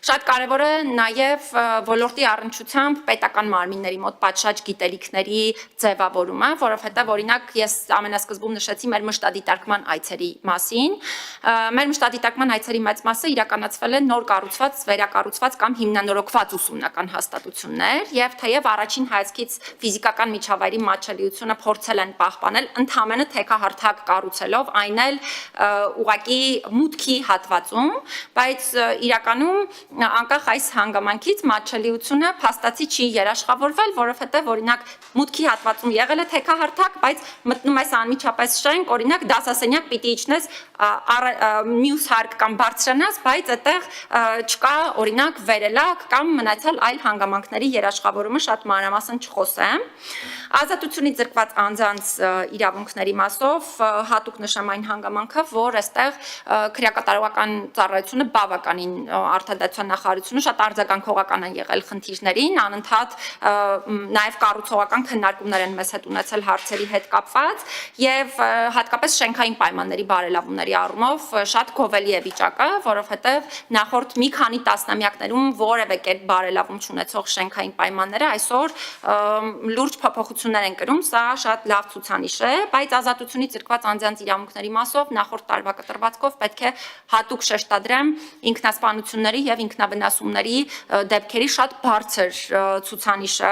Շատ կարևոր է նաև ոլորտի առնչությամբ պետական մարմինների մոտ պատշաճ գիտելիքների ձևավորումը, որովհետև օրինակ ես ամենասկզբում նշեցի մեր մշտադիտարկման այցերի մասին։ Մեր մշտադիտարկման այցերի մեծ մասը իրականացվել է նոր կառուցված, վերակառուցված կամ հիմնանորոգված ուսումնական հաստատություններ, եւ թեև առաջին հայացքից ֆիզիկական միջավայրի մատչելիությունը փորձել են պահպանել, ընդհանրապես թեքահարթակ կառուցելով, այն էլ ուղղակի մուտքի հատվածում, բայց իրականում անկախ այս հանգամանքից մատչելիությունը փաստացի չի երաշխավորվել, որովհետև օրինակ մուտքի հատվածում եղել է թեքահարթակ, բայց մտնում ես անմիջապես շենք, օրինակ դասասենյակ պիտի իջնես մյուս հարկ կամ բարձրանաս, բայց այդտեղ չկա օրինակ վերելակ կամ մնացյալ այլ հանգամանքների երաշխավորումը շատ մանրամասն չխոսեմ։ Ազատությունից զրկված անձանց իրավունքների մասով հատուկ նշեմ այն հանգամանքը, որ այստեղ քրեակատարողական ծառայությունը բավականին արտադատության նախարարությունը շատ արձագանքողական են եղել խնդիրներին, անընդհատ նաև կառուցողական քննարկումներ են մեզ հետ ունեցել հարցերի հետ կապված եւ հատկապես շենքային պայմանների բարելավումների առումով շատ գովելի է վիճակը, որովհետեւ նախորդ մի քանի տասնամյակներում որևէ կերպ բարելավում չունեցող շենքային պայմանները այսօր լուրջ փոփոխություններ են կրում, սա շատ լավ ցուցանիշ է, բայց ազատությունից զրկված անձանց իրավունքների մասով նախորդ տարվա կտրվածքով պետք է հատուկ շեշտադրեմ ինքնասպանությունների եւ ինքնավնասումների դեպքերի շատ բարձր ցուցանիշը,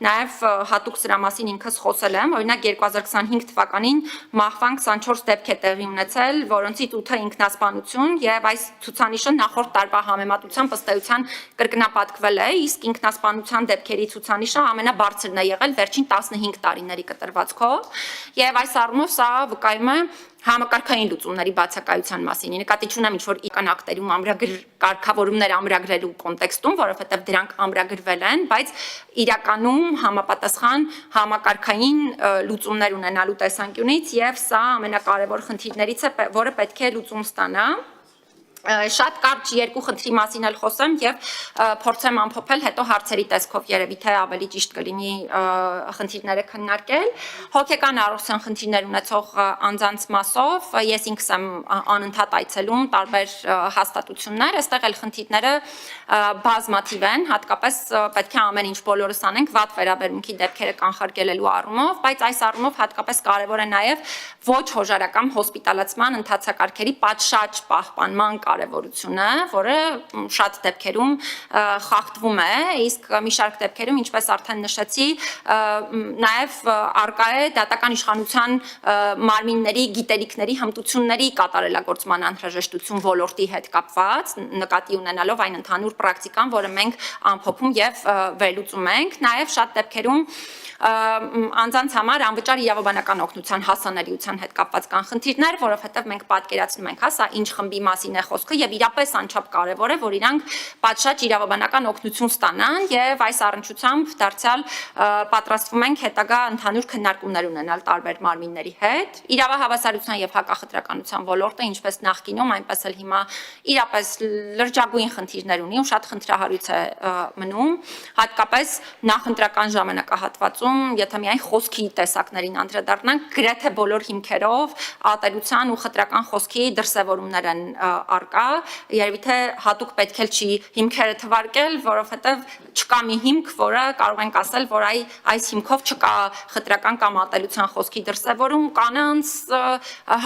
նաեւ հատուկ սրա մասին ինքս խոսել եմ, օրինակ 2025 թվականին մահվան 24 դեպք է տեղի ունեցել, որոնցից 8-ը ինքնասպանություն եւ այս ցուցանիշը նախորդ տարվա համեմատությամբ ըստ էության կրկնապատկվել է, իսկ ինքնասպանության դեպքերի ցուցանիշը ամենաբարձրն է եղել վերջին 15 տարիների կտրվածքով եւ այս առումով սա վկայում է համակարգային լուծումների բացակայության մասին։ Նկատի չունեմ ինչ-որ իրական ակտերում կարգավորումներ ամրագրելու կոնտեքստում, որովհետև դրանք ամրագրվել են, բայց իրականում համապատասխան համակարգային լուծումներ ունենալու տեսանկյունից եւ սա ամենակարևոր խնդիրներից է, որը պետք է լուծում ստանա։ Շատ կարճ երկու խնդրի մասին էլ խոսեմ եւ փորձեմ ամփոփել, հետո հարցերի տեսքով երևի թե ավելի ճիշտ կլինի խնդիրները քննարկել։ Հոգեկան առողջության խնդիրներ ունեցող անձանց մասով ես ինքս եմ անընդհատ այցելում տարբեր հաստատություններ, այստեղ էլ խնդիրները բազմաթիվ են, հատկապես պետք է ամեն ինչ բոլորս անենք վատ վերաբերմունքի դեպքերը կանխարգելելու առումով, բայց այս առումով հատկապես կարևոր է նաեւ ոչ հոժարական հոսպիտալացման ընթացակարգերի պատշաճ պահպանման կարևորությունը, որը շատ դեպքերում խախտվում է, իսկ մի շարք դեպքերում, ինչպես արդեն նշեցի, նաև արկա է դատական իշխանության մարմինների գիտելիքների հմտությունների կատարելագործման անհրաժեշտություն ոլորտի հետ կապված, նկատի ունենալով այն ընդհանուր պրակտիկան, որը մենք ամփոփում եւ վերլուծում ենք, նաև շատ դեպքերում անձանց համար անվճար իրավաբանական օգնության հասանելիության հետ կապված կան խնդիրներ, որովհետև մենք պատկերացնում ենք, հա, սա ինչ խմբի մասին է խոսքը եւ իրապես անչափ կարեւոր է, որ իրանք պատշաճ իրավաբանական օգնություն ստանան եւ այս առնչությամբ դարձյալ պատրաստվում ենք հետագա ընդհանուր քննարկումներ ունենալ տարբեր մարմինների հետ։ Իրավահավասարության եւ հակախտրականության ոլորտը, ինչպես նախկինում, այնպես էլ հիմա իրապես լրջագույն խնդիրներ ունի ու շատ խնդրահարույց է մնում, հատկապես նախընտրական ժամանակահատվածում, եթե միայն խոսքի տեսակներին անդրադառնանք, գրեթե բոլոր հիմքերով ատելության ու խտրական խոսքի դրսևորումներ են արկա, երևի թե հատուկ պետք է չի հիմքերը թվարկել, որովհետև չկա մի հիմք, որը կարող ենք ասել, որ այս հիմքով չկա խտրական կամ ատելության խոսքի դրսևորում, կանանց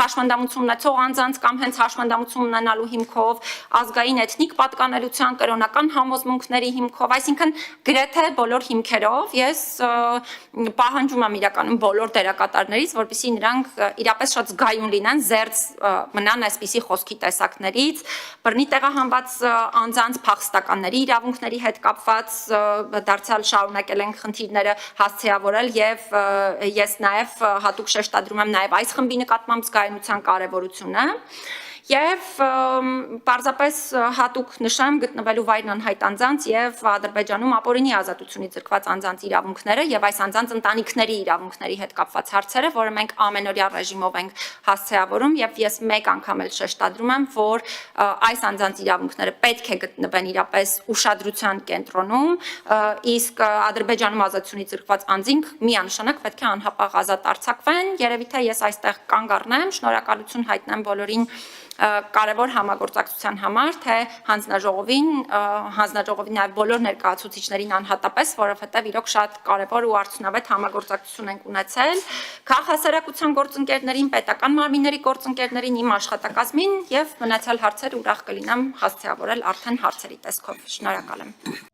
հաշմանդամություն ունեցող անձանց կամ հենց հաշմանդամություն ունենալու հիմքով, ազգային էթնիկ պատկանելության, կրոնական համոզմունքների հիմքով, այսինքն գրեթե բոլոր հիմքերով ես պահանջում եմ իրականում բոլոր դերակատարներից, որպեսզի նրանք իրապես շատ զգայուն լինեն, զերծ մնան այսպիսի խոսքի տեսակներից, բռնի տեղահանված անձանց փախստականների իրավունքների հետ կապված դարձյալ շարունակել ենք խնդիրները հասցեավորել եւ ես նաեւ հատուկ շեշտադրում եմ նաեւ այս խմբի նկատմամբ զգայունության կարեւորությունը եւ պարզապես հատուկ նշեմ գտնվելու վայրն անհայտ անձանց եւ Ադրբեջանում ապօրինի ազատությունից զրկված անձանց իրավունքները եւ այս անձանց ընտանիքների իրավունքների հետ կապված հարցերը, որը մենք ամենօրյա ռեժիմով ենք հասցեավորում եւ ես մեկ անգամ էլ շեշտադրում եմ, որ այս անձանց իրավունքները պետք է գտնվեն իրապես ուշադրության կենտրոնում, իսկ Ադրբեջանում ազատությունից զրկված անձինք միանշանակ պետք է անհապաղ ազատ արձակվեն, երևի թե ես այստեղ կանգ առնեմ, շնորհակալություն հայտնեմ բոլորին կարևոր համագործակցության համար, թե հանձնաժողովի նաև բոլոր ներկայացուցիչներին անհատապես, որովհետև իրոք շատ կարևոր ու արդյունավետ համագործակցություն ենք ունեցել քաղաքահասարակության գործընկերներին, պետական մարմինների գործընկերներին, իմ աշխատակազմին եւ մնացյալ հարցեր ուրախ կլինեմ հասցեավորել արդեն հարցերի տեսքով։ Շնորհակալ եմ։